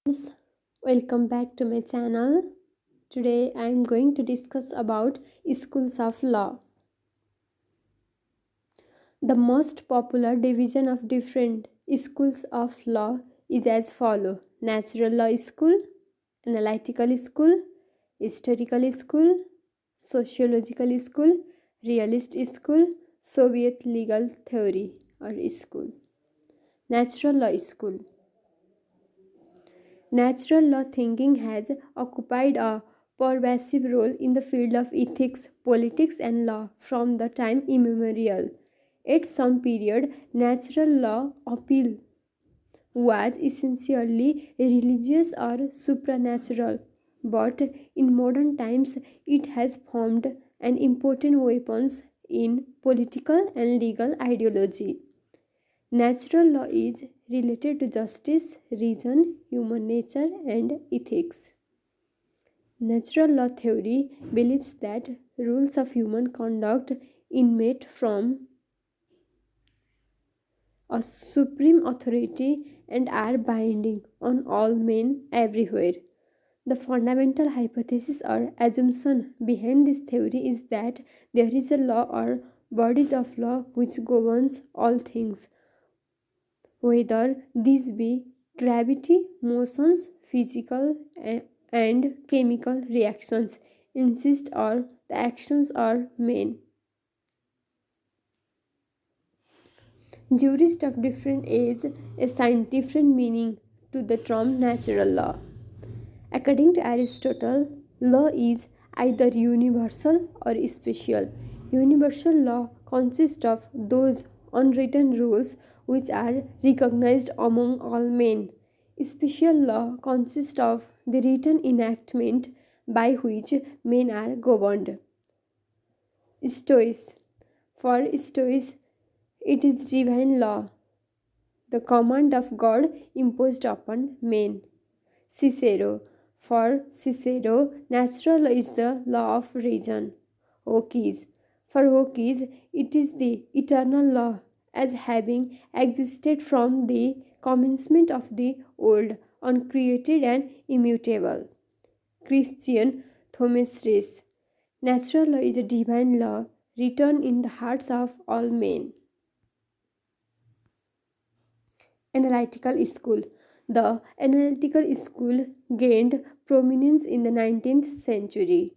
Friends, welcome back to my channel. Today I am going to discuss about schools of law. The most popular division of different schools of law is as follow: natural law school, analytical school, historical school, sociological school, realist school, Soviet legal theory or school. Natural law school. Natural law thinking has occupied a pervasive role in the field of ethics, politics, and law from the time immemorial. At some period, natural law appeal was essentially religious or supernatural, but in modern times it has formed an important weapon in political and legal ideology. Natural law is related to justice, reason, human nature, and ethics. Natural law theory believes that rules of human conduct emanate from a supreme authority and are binding on all men everywhere. The fundamental hypothesis or assumption behind this theory is that there is a law or bodies of law which governs all things, whether these be gravity, motions, physical and chemical reactions, insist or the actions are men. Jurists of different age assign different meaning to the term natural law. According to Aristotle, law is either universal or special. Universal law consists of those unwritten rules which are recognized among all men. Special law consists of the written enactment by which men are governed. Stoics. For Stoics, it is divine law, the command of God imposed upon men. Cicero. For Cicero, natural law is the law of reason. Hawkes. For Hawkes, it is the eternal law as having existed from the commencement of the world, uncreated and immutable. Christian Thomasris. Natural law is a divine law written in the hearts of all men. Analytical school. The analytical school gained prominence in the 19th century.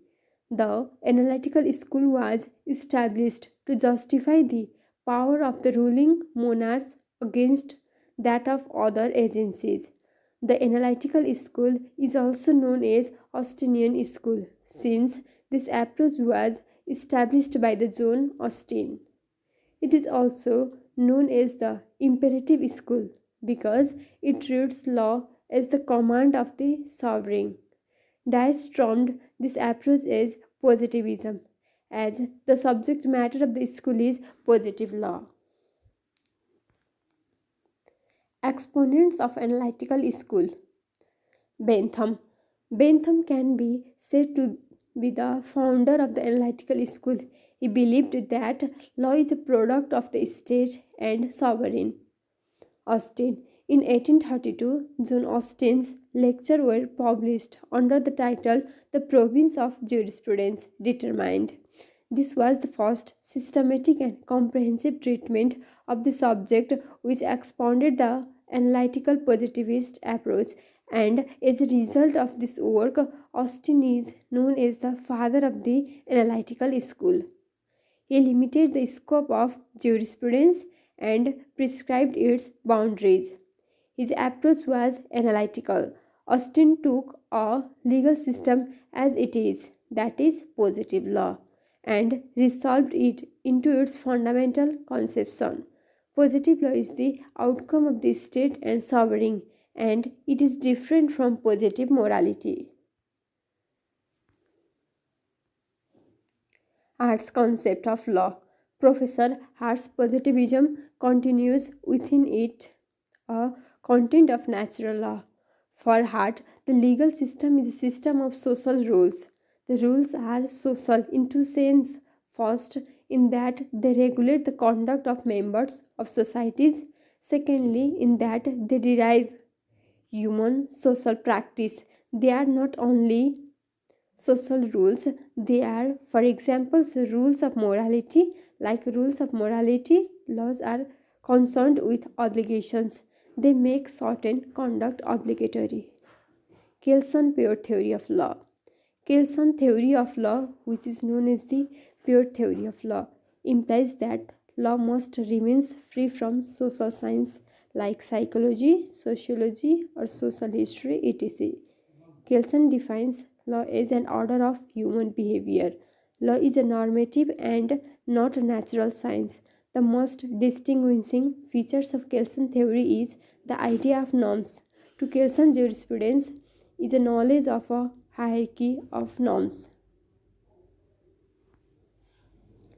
The analytical school was established to justify the power of the ruling monarchs against that of other agencies. The analytical school is also known as Austinian school, since this approach was established by the John Austin. It is also known as the imperative school because it treats law as the command of the sovereign. Dice termed this approach as positivism, as the subject matter of the school is positive law. Exponents of analytical school. Bentham. Bentham can be said to be the founder of the analytical school. He believed that law is a product of the state and sovereign. Austin. In 1832, John Austin's lectures were published under the title The Province of Jurisprudence Determined. This was the first systematic and comprehensive treatment of the subject which expounded the analytical positivist approach, and as a result of this work, Austin is known as the father of the analytical school. He limited the scope of jurisprudence and prescribed its boundaries. His approach was analytical. Austin took a legal system as it is, that is, positive law, and resolved it into its fundamental conception. Positive law is the outcome of the state and sovereign, and it is different from positive morality. Hart's concept of law. Professor Hart's positivism continues within it a content of natural law. For Hart, the legal system is a system of social rules. The rules are social in two senses. First, in that they regulate the conduct of members of societies. Secondly, in that they derive human social practice. They are not only social rules, they are, for example, rules of morality. Like rules of morality, laws are concerned with obligations. They make certain conduct obligatory. Kelson pure theory of law. Kelson theory of law, which is known as the pure theory of law, implies that law must remain free from social science like psychology, sociology, or social history, etc. Kelson defines law as an order of human behavior. Law is a normative and not a natural science. The most distinguishing features of Kelson theory is the idea of norms. To Kelson, jurisprudence is a knowledge of a hierarchy of norms.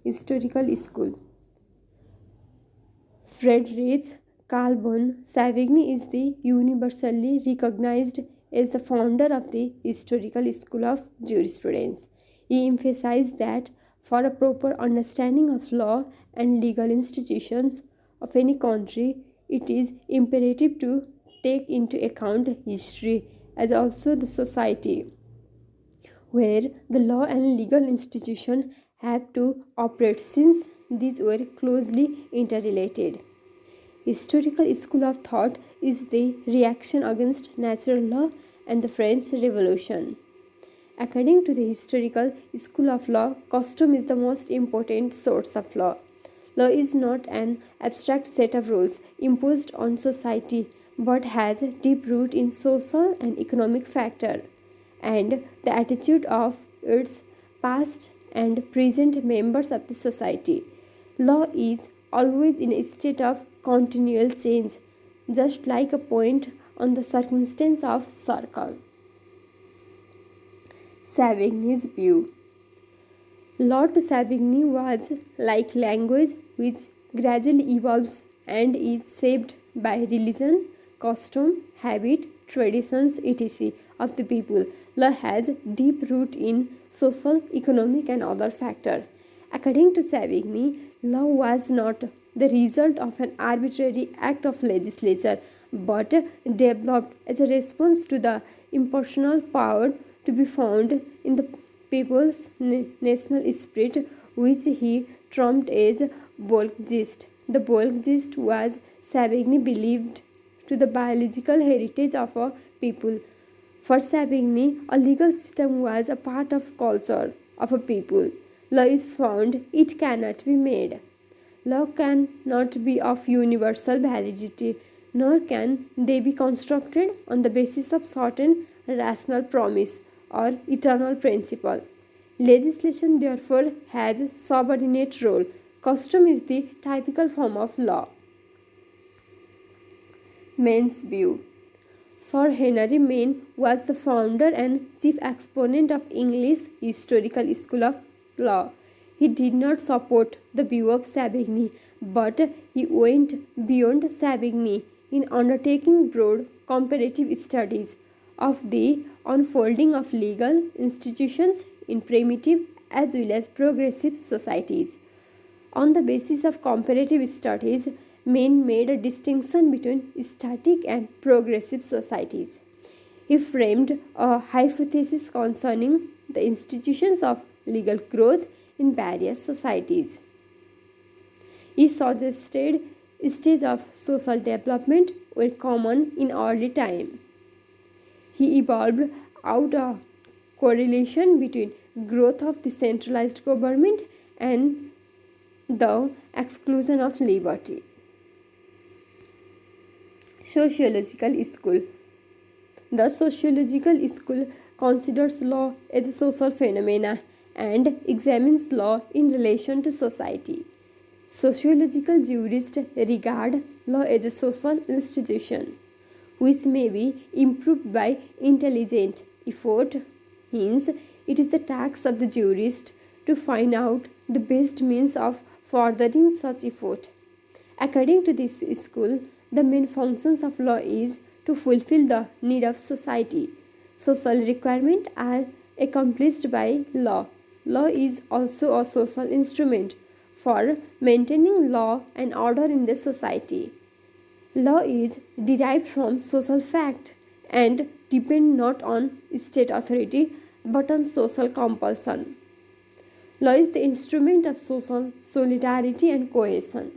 Historical school. Friedrich Carl von Savigny is the universally recognized as the founder of the historical school of jurisprudence. He emphasized that for a proper understanding of law and legal institutions of any country, it is imperative to take into account history as also the society where the law and legal institution have to operate, since these were closely interrelated. Historical school of thought is the reaction against natural law and the French Revolution. According to the historical school of law, custom is the most important source of law. Law is not an abstract set of rules imposed on society but has deep root in social and economic factor and the attitude of its past and present members of the society. Law is always in a state of continual change, just like a point on the circumstance of circle. Savigny's view. Lord Savigny was like language which gradually evolves and is shaped by religion, custom, habit, traditions, etc. of the people. Law has deep root in social, economic, and other factors. According to Savigny, law was not the result of an arbitrary act of legislature but developed as a response to the impersonal power to be found in the people's national spirit, which he termed as Bolgist. The Bolgist was Savigny believed to the biological heritage of a people. For Savigny, a legal system was a part of culture of a people. Law is found, it cannot be made. Law cannot be of universal validity, nor can they be constructed on the basis of certain rational promise or eternal principle. Legislation therefore has a subordinate role. Custom is the typical form of law. Maine's view. Sir Henry Maine was the founder and chief exponent of English historical school of law. He did not support the view of Savigny, but he went beyond Savigny in undertaking broad comparative studies of the unfolding of legal institutions in primitive as well as progressive societies. On the basis of comparative studies, Maine made a distinction between static and progressive societies. He framed a hypothesis concerning the institutions of legal growth in various societies. He suggested stages of social development were common in early time. He evolved out a correlation between growth of the centralized government and the exclusion of liberty. Sociological school. The sociological school considers law as a social phenomena and examines law in relation to society. Sociological jurists regard law as a social institution which may be improved by intelligent effort. Hence, it is the task of the jurist to find out the best means of furthering such effort. According to this school, the main functions of law is to fulfill the need of society. Social requirements are accomplished by law. Law is also a social instrument for maintaining law and order in the society. Law is derived from social fact and depend not on state authority but on social compulsion. Law is the instrument of social solidarity and cohesion.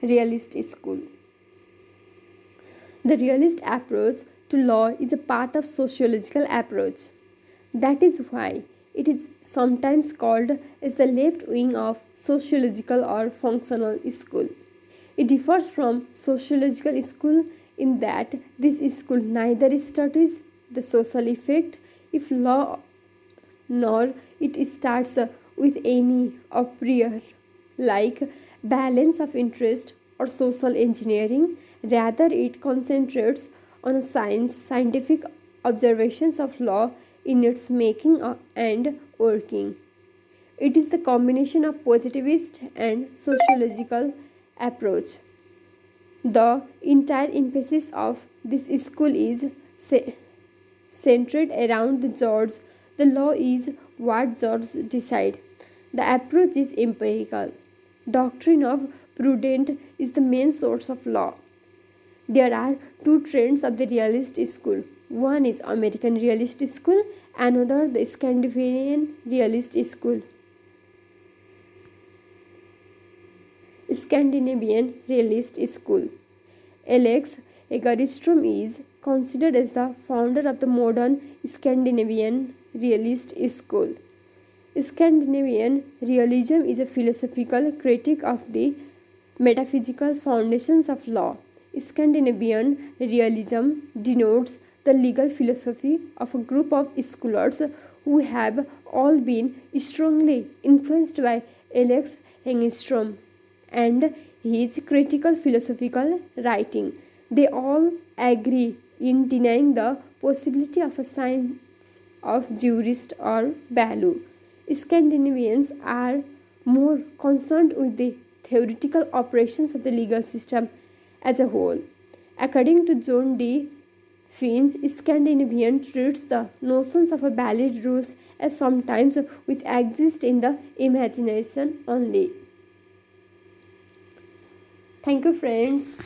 Realist school. The realist approach to law is a part of sociological approach. That is why it is sometimes called as the left wing of sociological or functional school. It differs from sociological school in that this school neither studies the social effect if law nor it starts with any a prior like balance of interest or social engineering. Rather, it concentrates on scientific observations of law in its making and working. It is the combination of positivist and sociological approach. The entire emphasis of this school is centered around the George. The law is what George decide. The approach is empirical. Doctrine of prudence is the main source of law. There are two trends of the realist school. One is American realist school, another the Scandinavian realist school. Scandinavian realist school. Alex Egerstrom is considered as the founder of the modern Scandinavian realist school. Scandinavian realism is a philosophical critique of the metaphysical foundations of law. Scandinavian realism denotes the legal philosophy of a group of scholars who have all been strongly influenced by Alex Engström and his critical philosophical writing. They all agree in denying the possibility of a science of jurist or value. Scandinavians are more concerned with the theoretical operations of the legal system as a whole. According to John D. Finch, Scandinavian treats the notions of a valid rules as sometimes which exist in the imagination only. Thank you, friends.